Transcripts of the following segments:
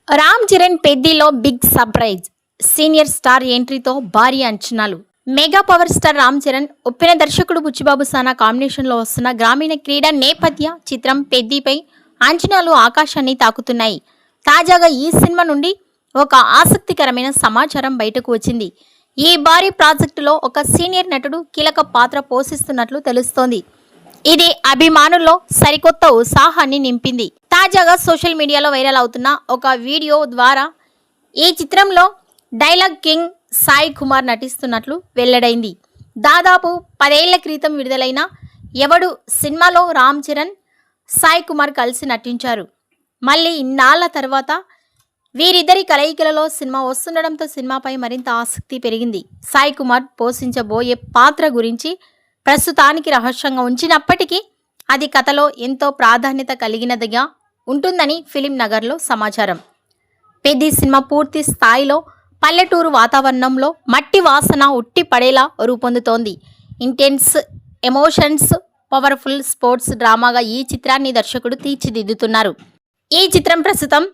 రామ్ చరణ్ పెద్దిలో big surprise. Senior star ఎంట్రీతో భారీ అంచనాలు. Mega power star Ram Charan Uppena దర్శకుడు బుచ్చిబాబు సానా కాంబినేషన్లో వస్తున్న గ్రామీణ క్రీడా నేపథ్య చిత్రం పెద్దిపై అంచనాలు ఆకాశాన్ని తాకుతున్నాయి. తాజాగా ఈ సినిమా నుండి ఒక ఆసక్తికరమైన సమాచారం బయటకు వచ్చింది. ఈ భారీ ప్రాజెక్టులో ఒక సీనియర్ నటుడు కీలక పాత్ర పోషిస్తున్నట్లు తెలుస్తోంది. ఇది అభిమానుల్లో సరికొత్త ఉత్సాహాన్ని నింపింది. తాజాగా సోషల్ మీడియాలో వైరల్ అవుతున్న ఒక వీడియో ద్వారా ఈ చిత్రంలో డైలాగ్ కింగ్ సాయి కుమార్ నటిస్తున్నట్లు వెల్లడైంది. దాదాపు 10 ఏళ్ల క్రితం విడుదలైన ఎవడు సినిమాలో రామ్ చరణ్, సాయి కుమార్ కలిసి నటించారు. మళ్ళీ ఇన్నాళ్ల తర్వాత వీరిద్దరి కలయికలలో సినిమా వస్తుండడంతో సినిమాపై మరింత ఆసక్తి పెరిగింది. సాయి కుమార్ పోషించబోయే పాత్ర గురించి ప్రస్తుతానికి రహస్యంగా ఉంచినప్పటికీ అది కథలో ఎంతో ప్రాధాన్యత కలిగినదిగా ఉంటుందని ఫిలిం నగర్లో సమాచారం. పెద్ది సినిమా పూర్తి స్థాయిలో పల్లెటూరు వాతావరణంలో మట్టి వాసన ఉట్టి పడేలా రూపొందుతోంది. ఇంటెన్స్ ఎమోషన్స్, పవర్ఫుల్ స్పోర్ట్స్ డ్రామాగా ఈ చిత్రాన్ని దర్శకుడు తీర్చిదిద్దుతున్నారు. ఈ చిత్రం ప్రస్తుతం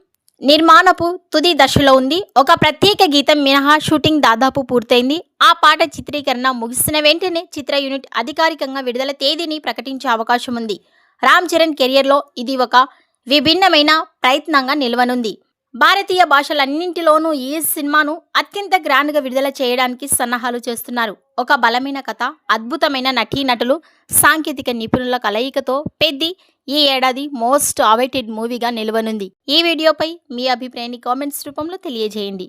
నిర్మాణపు తుది దశలో ఉంది. ఒక ప్రత్యేక గీతం మినహా షూటింగ్ దాదాపు పూర్తయింది. ఆ పాట చిత్రీకరణ ముగిసిన వెంటనే చిత్ర యూనిట్ అధికారికంగా విడుదల తేదీని ప్రకటించే అవకాశం ఉంది. రామ్ చరణ్ కెరియర్లో ఇది ఒక విభిన్నమైన ప్రయత్నంగా నిలవనుంది. భారతీయ భాషలన్నింటిలోనూ ఈ సినిమాను అత్యంత గ్రాండ్గా విడుదల చేయడానికి సన్నాహాలు చేస్తున్నారు. ఒక బలమైన కథ, అద్భుతమైన నటీనటులు, సాంకేతిక నిపుణుల కలయికతో పెద్ది ఈ ఏడాది మోస్ట్ అవైటెడ్ మూవీగా నిలవనుంది. ఈ వీడియోపై మీ అభిప్రాయాన్ని కామెంట్స్ రూపంలో తెలియజేయండి.